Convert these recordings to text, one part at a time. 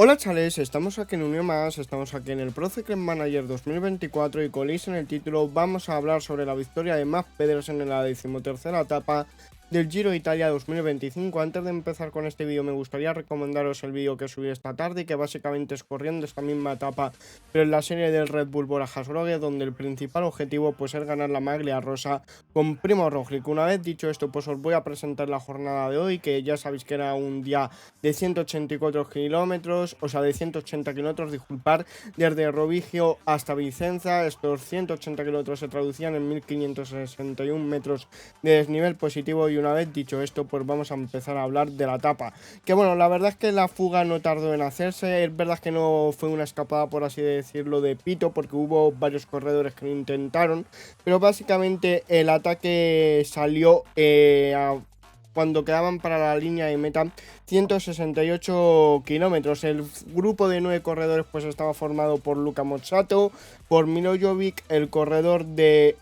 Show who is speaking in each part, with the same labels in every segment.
Speaker 1: Hola chavales, estamos aquí en Unión Más, estamos aquí en el Pro Cycling Manager 2024 y como leéis en el título vamos a hablar sobre la victoria de Mads Pedersen en la 13ª etapa del Giro de Italia 2025. Antes de empezar con este vídeo me gustaría recomendaros el vídeo que subí esta tarde, que básicamente es corriendo esta misma etapa pero en la serie del Red Bull Bora-Hansgrohe, donde el principal objetivo pues es ganar la maglia rosa con Primo Roglic. Una vez dicho esto, pues os voy a presentar la jornada de hoy, que ya sabéis que era un día de 184 kilómetros, o sea, de 180 kilómetros, disculpar, desde Rovigo hasta Vicenza. Estos 180 kilómetros se traducían en 1561 metros de desnivel positivo. Y una vez dicho esto, pues vamos a empezar a hablar de la etapa. Que bueno, la verdad es que la fuga no tardó en hacerse. Es verdad que no fue una escapada, por así decirlo, de pito, porque hubo varios corredores que lo intentaron, pero básicamente el ataque salió cuando quedaban para la línea de meta 168 kilómetros. El grupo de 9 corredores pues estaba formado por Luka Mozzato, por Milo Jovic, el corredor de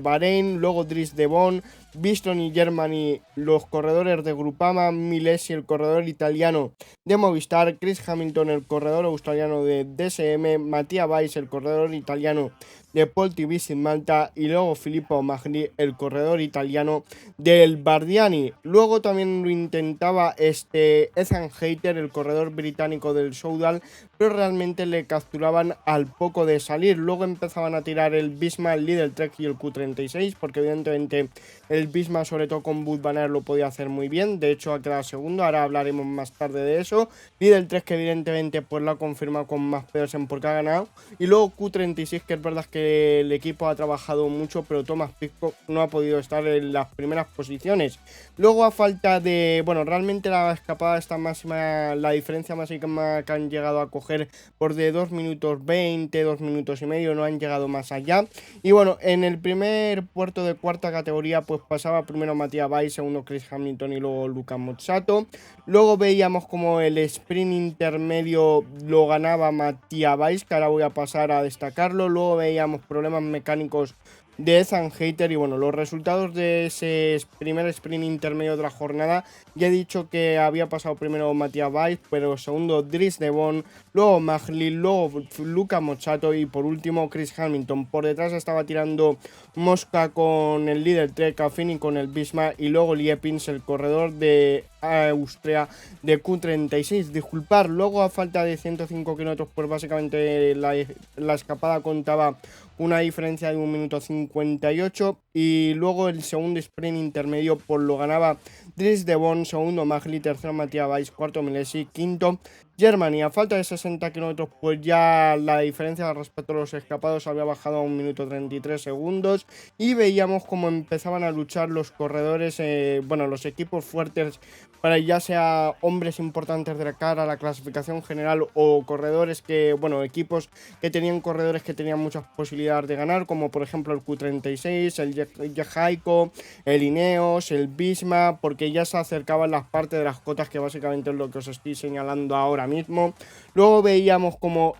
Speaker 1: Bahrein, luego Dries de Bon, Viston y Germany, los corredores de Groupama, Milesi, el corredor italiano de Movistar, Chris Hamilton, el corredor australiano de DSM, Mattia Weiss, el corredor italiano de Polti Visit Malta, y luego Filippo Magni, el corredor italiano del Bardiani. Luego también lo intentaba Ethan Hayter, el corredor británico del Soudal, pero realmente le capturaban al poco de salir. Luego empezaban a tirar el Visma, el Lidl Trek y el Q36, porque evidentemente el Visma, sobre todo con Wout van Aert, lo podía hacer muy bien. De hecho ha quedado segundo, ahora hablaremos más tarde de eso. Lidl Trek, que evidentemente pues lo ha confirmado con Mads Pedersen porque ha ganado. Y luego Q36, que es verdad que el equipo ha trabajado mucho, pero Thomas Pidcock no ha podido estar en las primeras posiciones. Luego, a falta de, bueno, realmente la escapada esta máxima, la diferencia máxima que han llegado a coger por de 2 minutos 20, 2 minutos y medio, no han llegado más allá. Y bueno, en el primer puerto de cuarta categoría pues pasaba primero Mattia Weiss, segundo Chris Hamilton y luego Luka Mozzato. Luego veíamos como el sprint intermedio lo ganaba Mattia Weiss, que ahora voy a pasar a destacarlo. Luego veíamos problemas mecánicos de Ethan Hayter. Y bueno, los resultados de ese primer sprint intermedio de la jornada, ya he dicho que había pasado primero Mattia Weiss, pero segundo Dries de Bon, luego Magli, luego Luka Mozzato y por último Chris Hamilton. Por detrás estaba tirando Mosca con el líder Trek, Affini con el Visma y luego Liepins, el corredor de Austria de Q36. Disculpar, luego a falta de 105 kilómetros pues básicamente la escapada contaba una diferencia de 1 minuto 58. Y luego el segundo sprint intermedio pues lo ganaba Dries de Bon, segundo Magli, tercero Mattia Weiss, cuarto Milesi, quinto Germany. A falta de 60 kilómetros pues ya la diferencia respecto a los escapados había bajado a 1 minuto 33 segundos y veíamos cómo empezaban a luchar los corredores, bueno, los equipos fuertes, para ya sea hombres importantes de la cara, la clasificación general, o corredores que, bueno, equipos que tenían corredores que tenían muchas posibilidades de ganar, como por ejemplo el Q36, el Jaico, el Ineos, el Visma, porque ya se acercaban las partes de las cotas, que básicamente es lo que os estoy señalando ahora mismo. Luego veíamos como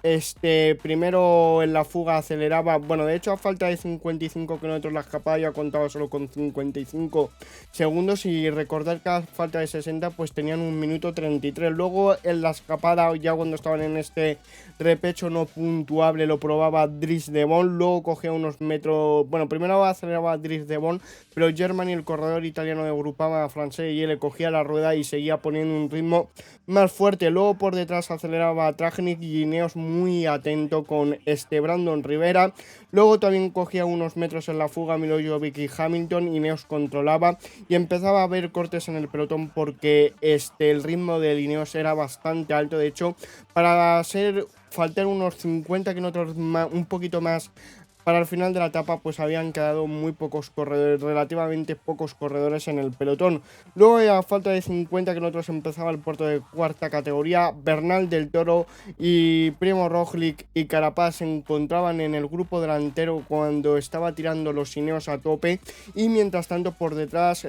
Speaker 1: primero en la fuga aceleraba, bueno, de hecho a falta de 55 kilómetros la escapada ya contaba solo con 55 segundos, y recordar que a falta de 60 pues tenían 1 minuto 33. Luego en la escapada, ya cuando estaban en este repecho no puntuable, lo probaba Dries de Bon, luego cogía unos metros, bueno, primero aceleraba Dries de Bon, pero Germany, el corredor italiano de Groupama francés, y él le cogía la rueda y seguía poniendo un ritmo más fuerte. Luego por detrás aceleraba Tratnik y Ineos muy atento con Brandon Rivera. Luego también cogía unos metros en la fuga Milo Jovic y Hamilton. Ineos controlaba y empezaba a haber cortes en el pelotón porque el ritmo del Ineos era bastante alto. De hecho, para faltar unos 50 kilómetros más, un poquito más para el final de la etapa, pues habían quedado muy pocos corredores, relativamente pocos corredores en el pelotón. Luego, a falta de 50 kilómetros, empezaba el puerto de cuarta categoría. Bernal del Toro y Primo Roglic y Carapaz se encontraban en el grupo delantero cuando estaba tirando los Ineos a tope, y mientras tanto por detrás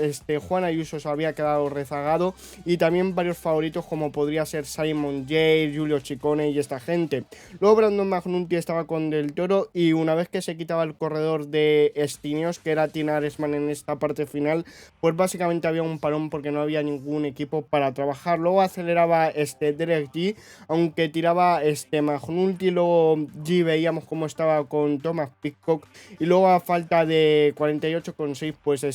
Speaker 1: Juan Ayuso se había quedado rezagado, y también varios favoritos como podría ser Simon Yates, Giulio Ciccone y esta gente. Luego Brandon Magnuti estaba con Del Toro, y una vez que se quitaba el corredor de Ineos, que era Tina Aresman en esta parte final, pues básicamente había un parón porque no había ningún equipo para trabajar. Luego aceleraba Derek G, aunque tiraba Magnulti. Luego G veíamos cómo estaba con Thomas Pidcock, y luego a falta de 48,6 pues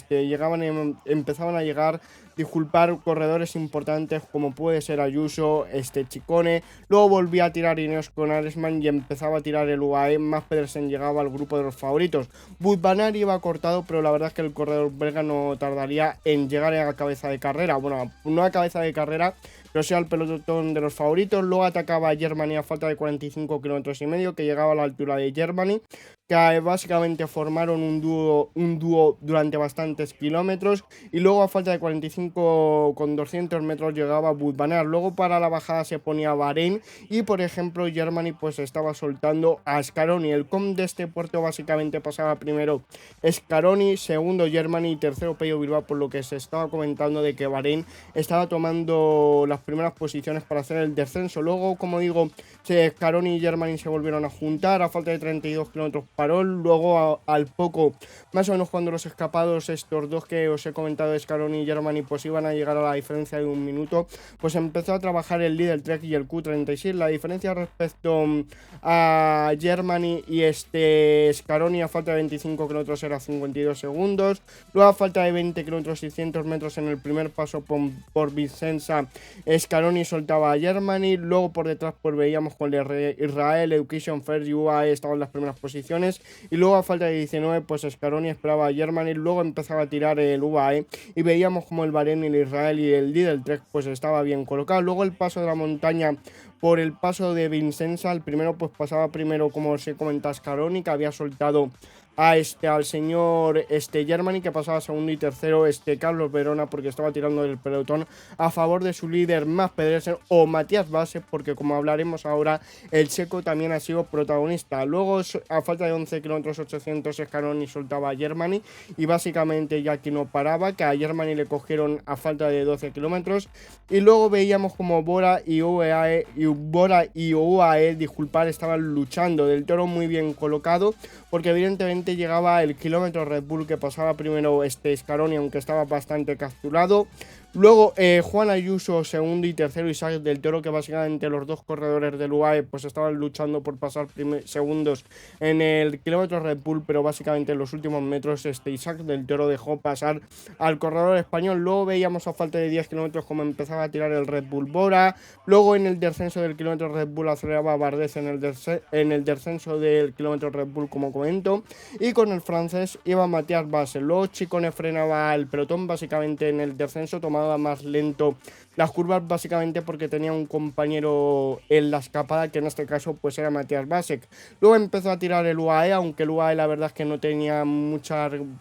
Speaker 1: empezaban a llegar, disculpar, corredores importantes como puede ser Ayuso, Chicone. Luego volvía a tirar Ineos con Aresman y empezaba a tirar el UAE. Mads Pedersen llegaba al grupo de los favoritos. Wout van Aert iba cortado, pero la verdad es que el corredor belga no tardaría en llegar a la cabeza de carrera. Bueno, no a cabeza de carrera, pero sí al pelotón de los favoritos. Luego atacaba a Germany a falta de 45,5 km, que llegaba a la altura de Germany, que básicamente formaron un dúo durante bastantes kilómetros, y luego a falta de 45 con 200 metros llegaba Wout van Aert. Luego para la bajada se ponía Bahrein, y por ejemplo Germany pues estaba soltando a Scaroni. El com de este puerto básicamente pasaba primero Scaroni, segundo Germany y tercero Pello Bilbao, por lo que se estaba comentando de que Bahrein estaba tomando las primeras posiciones para hacer el descenso. Luego, como digo, Scaroni y Germany se volvieron a juntar a falta de 32 kilómetros parón. Luego al poco, más o menos cuando los escapados estos dos que os he comentado, Scaroni y Germany, pues iban a llegar a la diferencia de 1 minuto, pues empezó a trabajar el líder Trek y el Q36. La diferencia respecto a Germany y Scaroni a falta de 25 kilómetros era 52 segundos. Luego a falta de 20 kilómetros 600 metros en el primer paso por Vicenza, Scaroni soltaba a Germany. Luego por detrás pues veíamos con Israel, Education First y UAE estaban en las primeras posiciones, y luego a falta de 19 pues Scaroni esperaba a Germany. Luego empezaba a tirar el UAE y veíamos como el Bahrein, el Israel y el Lidl Trek pues estaba bien colocado. Luego el paso de la montaña por el paso de Vicenza, el primero pues pasaba primero, como os he comentado, Scaroni, que había soltado al señor Germany, que pasaba segundo, y tercero Carlos Verona, porque estaba tirando del pelotón a favor de su líder Mads Pedersen o Matías Base, porque como hablaremos ahora, el checo también ha sido protagonista. Luego a falta de 11 kilómetros 800 Scaroni soltaba a Germany, y básicamente ya aquí no paraba, que a Germany le cogieron a falta de 12 kilómetros. Y luego veíamos como Bora y UAE, disculpar, estaban luchando. Del Toro muy bien colocado, porque evidentemente llegaba el kilómetro Red Bull, que pasaba primero Scaroni, aunque estaba bastante capturado. Luego Juan Ayuso segundo y tercero Isaac del Toro, que básicamente los dos corredores del UAE pues estaban luchando por pasar segundos en el kilómetro Red Bull, pero básicamente en los últimos metros Isaac del Toro dejó pasar al corredor español. Luego veíamos a falta de 10 kilómetros como empezaba a tirar el Red Bull Bora. Luego en el descenso del kilómetro Red Bull aceleraba Bardet en el descenso del kilómetro Red Bull, como comento, y con el francés iba Matías Base. Luego Chicone frenaba el pelotón básicamente en el descenso, tomaba más lento las curvas básicamente porque tenía un compañero en la escapada, que en este caso pues era Matías Basek. Luego empezó a tirar el UAE, aunque el UAE la verdad es que no tenía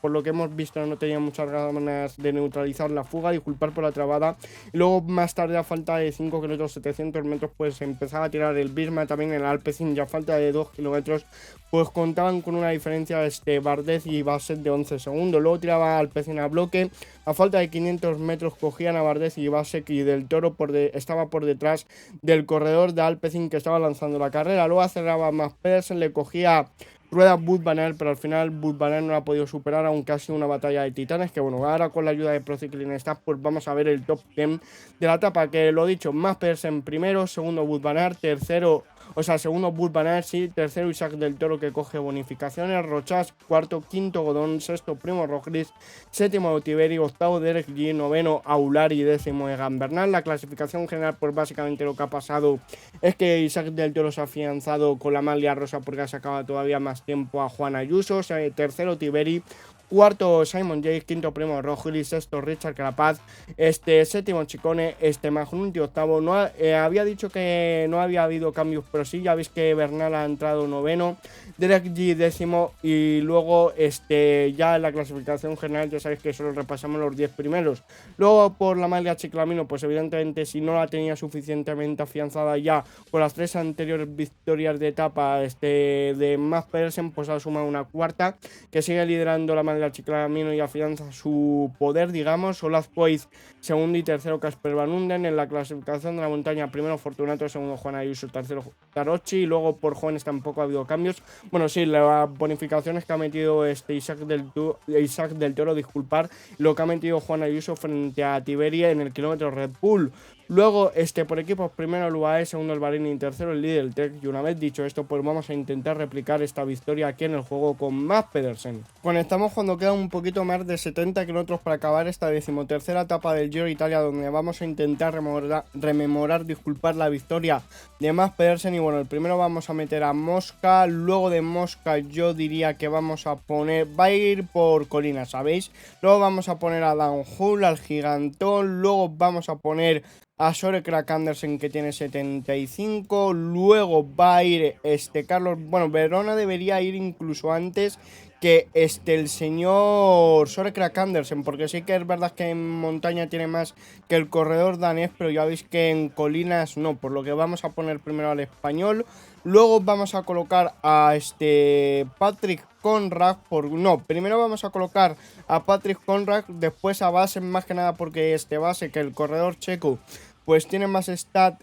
Speaker 1: por lo que hemos visto, no tenía muchas ganas de neutralizar la fuga, disculpar por la trabada. Y luego más tarde, a falta de 5 kilómetros 700 metros, pues empezaba a tirar el Bisma, también el Alpecin, ya a falta de 2 kilómetros pues contaban con una diferencia Bardet y Basek de 11 segundos. Luego tiraba Alpecin a bloque, a falta de 500 metros cogían a Bardet y Basek, y del Toro estaba por detrás del corredor de Alpecin, que estaba lanzando la carrera. Luego aceleraba Mads Pedersen, le cogía rueda Wout van Aert, pero al final Wout van Aert no la ha podido superar, aunque ha sido una batalla de titanes. Que bueno, ahora con la ayuda de Pro Cycling Stats pues vamos a ver el top 10 de la etapa, que lo dicho, Mads Pedersen primero, segundo Wout van Aert, segundo Wout van Aert, sí, tercero Isaac del Toro, que coge bonificaciones, Rochas cuarto, quinto Godón, sexto Primo Roglic, séptimo Tiberi, octavo Derek G, noveno Aular y décimo Egan Bernal. La clasificación general pues básicamente lo que ha pasado es que Isaac del Toro se ha afianzado con la maglia rosa porque ha sacado todavía más tiempo a Juan Ayuso, tercero Tiberi, cuarto Simon Yates, quinto Primo Roglic, sexto Richard Carapaz, séptimo Chicone, Magnulti octavo. No había dicho que no había habido cambios, pero sí, ya veis que Bernal ha entrado noveno, Derek G décimo, y luego ya en la clasificación general ya sabéis que solo repasamos los 10 primeros. Luego por la maglia Chiclamino, pues evidentemente si no la tenía suficientemente afianzada ya con las 3 anteriores victorias de etapa de Mads Pedersen, pues ha sumado una cuarta, que sigue liderando la maglia el achicamiento y afianza su poder, digamos. Olaf Poiz, segundo y tercero Casper Van Unden. En la clasificación de la montaña, primero Fortunato, segundo Juan Ayuso, tercero Tarochi. Y luego por jóvenes tampoco ha habido cambios. Bueno, sí, las bonificaciones que ha metido Isaac del Toro, disculpar, lo que ha metido Juan Ayuso frente a Tiberia en el kilómetro Red Bull. Luego, por equipos, primero el UAE, segundo el Bahrein y tercero el Lidl Tech. Y una vez dicho esto, pues vamos a intentar replicar esta victoria aquí en el juego con Mads Pedersen. Conectamos cuando queda un poquito más de 70 kilómetros para acabar esta 13ª etapa del Giro de Italia, donde vamos a intentar rememorar, la victoria de Mads Pedersen. Y bueno, el primero vamos a meter a Mosca. Luego de Mosca yo diría que vamos a poner, va a ir por colinas, ¿sabéis? Luego vamos a poner a Dan Hull, al gigantón. Luego vamos a poner a Sore Krak Andersen, que tiene 75. Luego va a ir Carlos, bueno, Verona debería ir incluso antes que el señor Sore Krak Andersen, porque sí que es verdad que en montaña tiene más que el corredor danés, pero ya veis que en colinas no, por lo que vamos a poner primero al español. Luego vamos a colocar a Patrick Conrad, primero vamos a colocar a Patrick Conrad, después a Base, más que nada porque Base, que el corredor checo, pues tiene más stat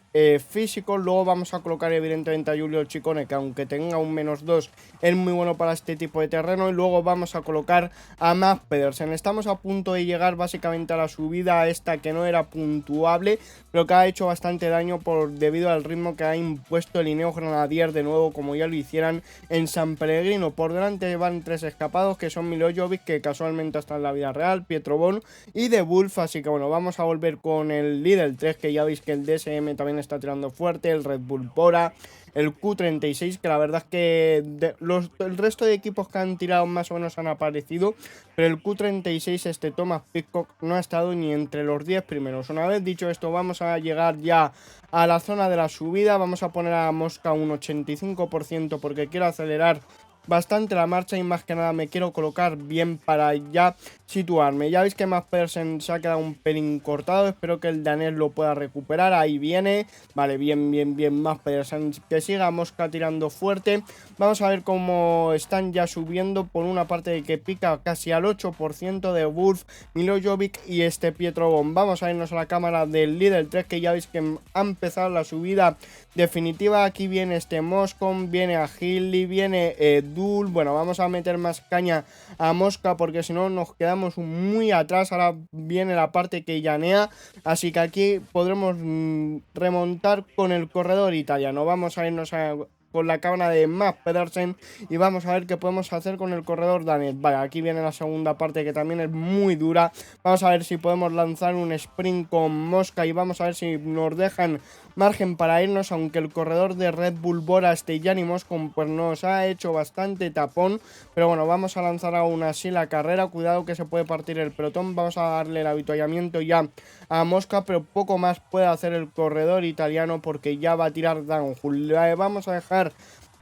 Speaker 1: físico. Luego vamos a colocar evidentemente a Giulio Ciccone, que aunque tenga un -2 es muy bueno para este tipo de terreno. Y luego vamos a colocar a Mads Pedersen. Estamos a punto de llegar básicamente a la subida esta, que no era puntuable, pero que ha hecho bastante daño debido al ritmo que ha impuesto el Ineos Grenadier, de nuevo como ya lo hicieran en San Pellegrino. Por delante van 3 escapados, que son Milojevic, que casualmente está en la vida real, Pietro Bon y The Wolf. Así que bueno, vamos a volver con el Lidl 3, que ya veis que el DSM también está tirando fuerte, el Red Bull Bora, el Q36, que la verdad es que el resto de equipos que han tirado más o menos han aparecido, pero el Q36, Thomas Pidcock, no ha estado ni entre los 10 primeros. Una vez dicho esto, vamos a llegar ya a la zona de la subida. Vamos a poner a Mosca un 85% porque quiero acelerar bastante la marcha y más que nada me quiero colocar bien para ya situarme. Ya veis que Mads Pedersen se ha quedado un pelín cortado, espero que el danés lo pueda recuperar. Ahí viene, vale, bien Mads Pedersen, que siga Mosca tirando fuerte. Vamos a ver cómo están ya subiendo, por una parte de que pica casi al 8% de Wolf, Milojevic y Pietro Bon. Vamos a irnos a la cámara del Lidl 3, que ya veis que ha empezado la subida definitiva. Aquí viene Moscon, viene a Hilly, viene Dul. Bueno, vamos a meter más caña a Mosca porque si no nos quedamos muy atrás. Ahora viene la parte que llanea, así que aquí podremos remontar con el corredor italiano. Vamos a irnos con la cámara de Mads Pedersen y vamos a ver qué podemos hacer con el corredor danés. Vale, aquí viene la segunda parte, que también es muy dura. Vamos a ver si podemos lanzar un sprint con Mosca y vamos a ver si nos dejan margen para irnos, aunque el corredor de Red Bull Bora, Gianni Moscon, pues nos ha hecho bastante tapón. Pero bueno, vamos a lanzar aún así la carrera. Cuidado que se puede partir el pelotón. Vamos a darle el avituallamiento ya a Mosca, pero poco más puede hacer el corredor italiano porque ya va a tirar Dan Hull. Vamos a dejar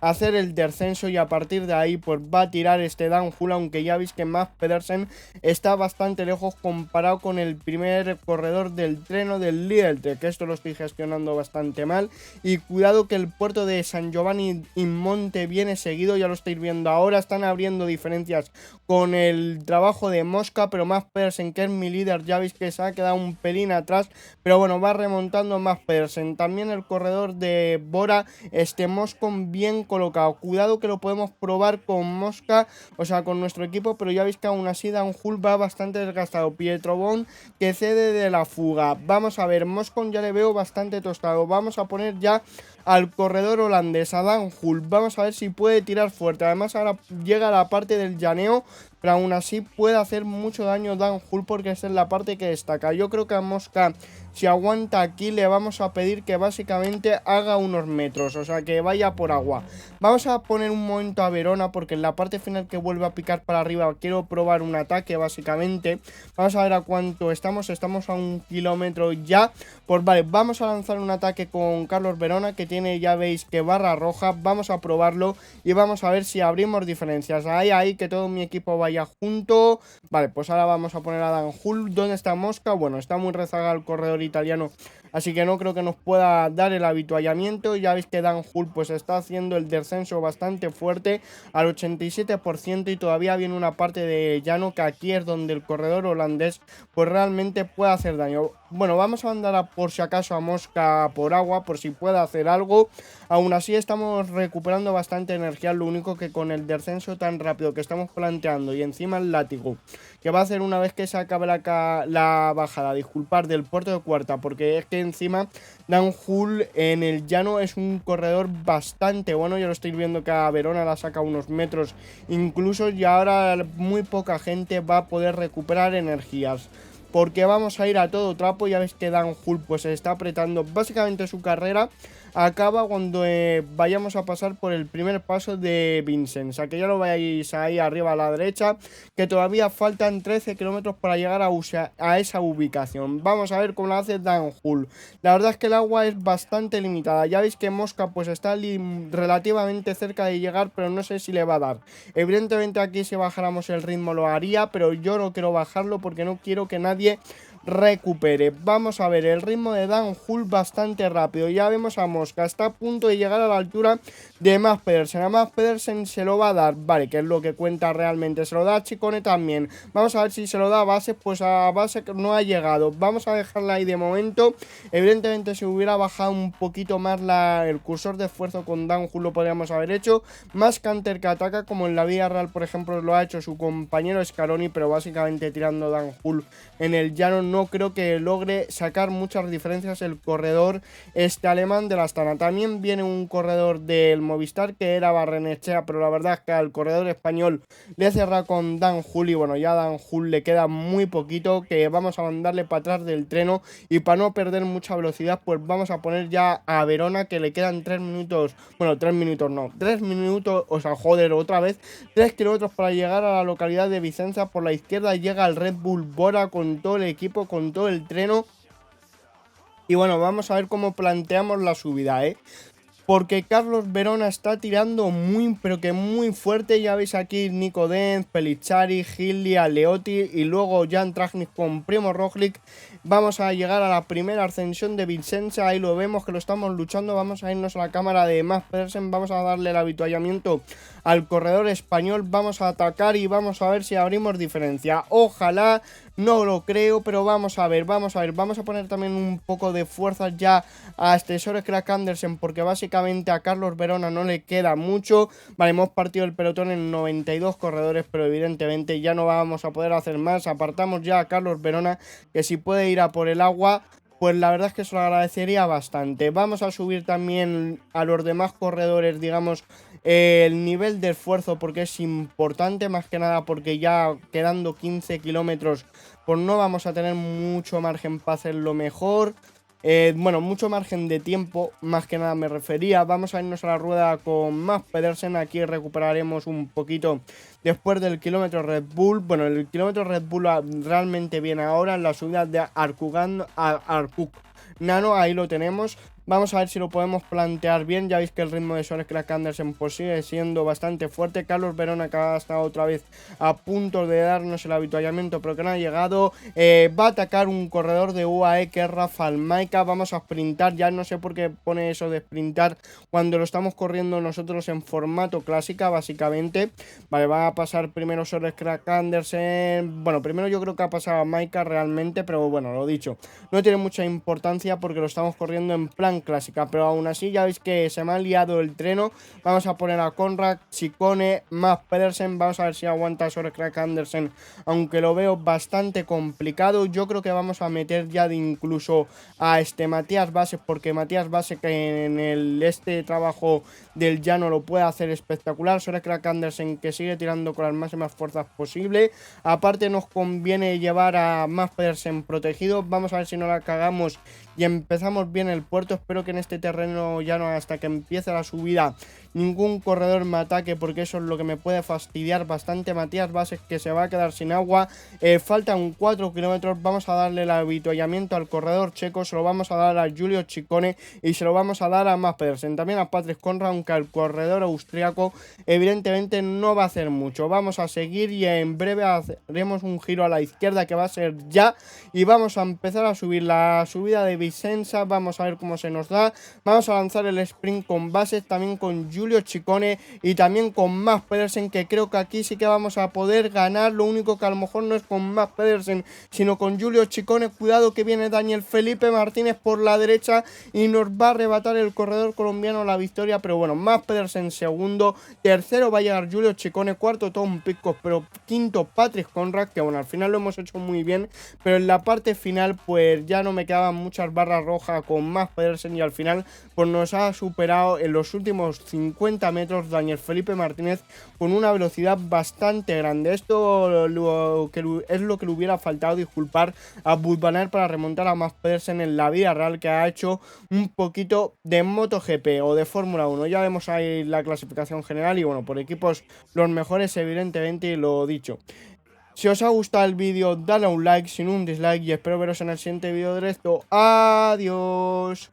Speaker 1: hacer el descenso y a partir de ahí pues va a tirar Dan Hull, aunque ya veis que Mads Pedersen está bastante lejos comparado con el primer corredor del treno del Lidl, que esto lo estoy gestionando bastante mal. Y cuidado que el puerto de San Giovanni in Monte viene seguido, ya lo estáis viendo ahora, están abriendo diferencias con el trabajo de Mosca, pero Mads Pedersen, que es mi líder, ya veis que se ha quedado un pelín atrás, pero bueno, va remontando Mads Pedersen. También el corredor de Bora, Moscon bien colocado. Cuidado que lo podemos probar con Mosca, o sea, con nuestro equipo, pero ya veis que aún así Dan Hull va bastante desgastado. Pietro Bon, que cede de la fuga. Vamos a ver, Moscon ya le veo bastante tostado. Vamos a poner ya al corredor holandés, a Dan Hull. Vamos a ver si puede tirar fuerte. Además ahora llega la parte del llaneo, pero aún así puede hacer mucho daño Dan Hull porque esta es la parte que destaca. Yo creo que a Mosca, si aguanta aquí, le vamos a pedir que básicamente haga unos metros, o sea, que vaya por agua. Vamos a poner un momento a Verona porque en la parte final que vuelve a picar para arriba quiero probar un ataque básicamente. Vamos a ver a cuánto estamos a 1 kilómetro ya. Pues vale, vamos a lanzar un ataque con Carlos Verona, que tiene, ya veis que barra roja. Vamos a probarlo y vamos a ver si abrimos diferencias. Ahí, que todo mi equipo vaya junto. Vale, pues ahora vamos a poner a Dan Hull. ¿Dónde está Mosca? Bueno, está muy rezagado el corredor italiano así que no creo que nos pueda dar el avituallamiento. Ya veis que Dan Hull pues está haciendo el descenso bastante fuerte al 87% y todavía viene una parte de llano que aquí es donde el corredor holandés pues realmente puede hacer daño. Bueno, vamos a mandar por si acaso a Mosca por agua, por si puede hacer algo. Aún así estamos recuperando bastante energía, lo único que con el descenso tan rápido que estamos planteando y encima el látigo que va a hacer una vez que se acabe la bajada, disculpar, del puerto de Cuarta, porque es que encima Dan Hull en el llano es un corredor bastante bueno. Yo lo estoy viendo que a Verona la saca unos metros incluso, y ahora muy poca gente va a poder recuperar energías, porque vamos a ir a todo trapo. Ya ves que Dan Hull pues se está apretando básicamente su carrera. Acaba cuando vayamos a pasar por el primer paso de Vincennes, que ya lo veis ahí arriba a la derecha, que todavía faltan 13 kilómetros para llegar a esa ubicación. Vamos a ver cómo lo hace Dan Hull. La verdad es que el agua es bastante limitada. Ya veis que Mosca pues está relativamente cerca de llegar, pero no sé si le va a dar. Evidentemente aquí si bajáramos el ritmo lo haría, pero yo no quiero bajarlo porque no quiero que nadie recupere. Vamos a ver el ritmo de Dan Hull bastante rápido. Ya vemos a Mosca, está a punto de llegar a la altura de Mads Pedersen. A Mads Pedersen se lo va a dar, vale, que es lo que cuenta realmente. Se lo da a Ciccone también. Vamos a ver si se lo da a Base, pues a Base no ha llegado. Vamos a dejarla ahí de momento. Evidentemente si hubiera bajado un poquito más el cursor de esfuerzo con Dan Hull lo podríamos haber hecho. Más Canter que ataca, como en la vida real por ejemplo lo ha hecho su compañero Scaroni, pero básicamente tirando Dan Hull en el llano no creo que logre sacar muchas diferencias el corredor alemán de la Astana. También viene un corredor del Movistar que era Barrenechea, pero la verdad es que al corredor español le cerra con Dan Hull y bueno, ya a Dan Hull le queda muy poquito, que vamos a mandarle para atrás del treno, y para no perder mucha velocidad pues vamos a poner ya a Verona, que le quedan 3 minutos, bueno 3 minutos no, 3 minutos, o sea joder, otra vez 3 kilómetros para llegar a la localidad de Vicenza. Por la izquierda llega el Red Bull Bora con todo el equipo, con todo el treno. Y bueno, vamos a ver cómo planteamos la subida, porque Carlos Verona está tirando muy, pero que muy fuerte. Ya veis aquí Nico Denz, Pellizzari, Giglia, Leotti y luego Jan Tratnik con Primo Roglic. Vamos a llegar a la primera ascensión de Vicenza, ahí lo vemos que lo estamos luchando. Vamos a irnos a la cámara de Mads Pedersen, vamos a darle el avituallamiento al corredor español, vamos a atacar y vamos a ver si abrimos diferencia. Ojalá, no lo creo, pero vamos a ver. Vamos a poner también un poco de fuerza ya a Stesore Crack Andersen, porque básicamente a Carlos Verona no le queda mucho. Vale, hemos partido el pelotón en 92 corredores, pero evidentemente ya no vamos a poder hacer más. Apartamos ya a Carlos Verona, que si puede ir a por el agua, pues la verdad es que se lo agradecería bastante. Vamos a subir también a los demás corredores, digamos, el nivel de esfuerzo, porque es importante, más que nada porque ya quedando 15 kilómetros pues no vamos a tener mucho margen para hacerlo mejor. Bueno, mucho margen de tiempo, más que nada me refería. Vamos a irnos a la rueda con Mads Pedersen. Aquí recuperaremos un poquito después del kilómetro Red Bull. Bueno, el kilómetro Red Bull realmente viene ahora en la subida de Nano, ahí lo tenemos. Vamos a ver si lo podemos plantear bien. Ya veis que el ritmo de Sore Crack Andersen pues sigue siendo bastante fuerte. Carlos Verona, que ha estado otra vez a punto de darnos el avituallamiento, pero que no ha llegado. Va a atacar un corredor de UAE que es Rafal Majka. Vamos a sprintar. Ya no sé por qué pone eso de sprintar cuando lo estamos corriendo nosotros en formato clásica, básicamente. Vale, va a pasar primero Sore Crack Andersen. Bueno, primero yo creo que ha pasado a Majka realmente, pero bueno, lo dicho, no tiene mucha importancia porque lo estamos corriendo en plan clásica, pero aún así ya veis que se me ha liado el treno. Vamos a poner a Konrad, Ciccone, Mads Pedersen. Vamos a ver si aguanta Sore Crack Andersen, aunque lo veo bastante complicado. Yo creo que vamos a meter ya de incluso a Matías Base, porque Matías Base, que en este trabajo del llano lo puede hacer espectacular. Sore Crack Andersen, que sigue tirando con las máximas fuerzas posible. Aparte nos conviene llevar a Mads Pedersen protegido. Vamos a ver si no la cagamos y empezamos bien el puerto. espero que en este terreno llano, hasta que empiece la subida, ningún corredor me ataque, porque eso es lo que me puede fastidiar bastante. Matías Bases, que se va a quedar sin agua. Faltan 4 kilómetros, vamos a darle el avituallamiento al corredor checo, se lo vamos a dar a Giulio Ciccone y se lo vamos a dar a Mads Pedersen, también a Patrick Conrad, aunque al corredor austriaco evidentemente no va a hacer mucho. Vamos a seguir y en breve haremos un giro a la izquierda, que va a ser ya, y vamos a empezar a subir la subida de Vicenza. Vamos a ver cómo se nos da. Vamos a lanzar el sprint con Bases, también con Giulio Ciccone y también con Mads Pedersen, que creo que aquí sí que vamos a poder ganar. Lo único que a lo mejor no es con Mads Pedersen, sino con Giulio Ciccone. Cuidado que viene Daniel Felipe Martínez por la derecha y nos va a arrebatar el corredor colombiano la victoria. Pero bueno, Mads Pedersen segundo, tercero va a llegar Giulio Ciccone, cuarto Tom Pidcock, pero quinto Patrick Conrad, que bueno, al final lo hemos hecho muy bien, pero en la parte final pues ya no me quedaban muchas barras rojas con Mads Pedersen y al final pues nos ha superado en los últimos 50 metros Daniel Felipe Martínez con una velocidad bastante grande. Esto es lo que le hubiera faltado, disculpar, a Wout van Aert para remontar a Mads Pedersen en la vida real, que ha hecho un poquito de MotoGP o de Fórmula 1. Ya vemos ahí la clasificación general y bueno, por equipos los mejores evidentemente, y lo dicho. Si os ha gustado el vídeo, dale a un like, sin un dislike, y espero veros en el siguiente vídeo de esto. Adiós.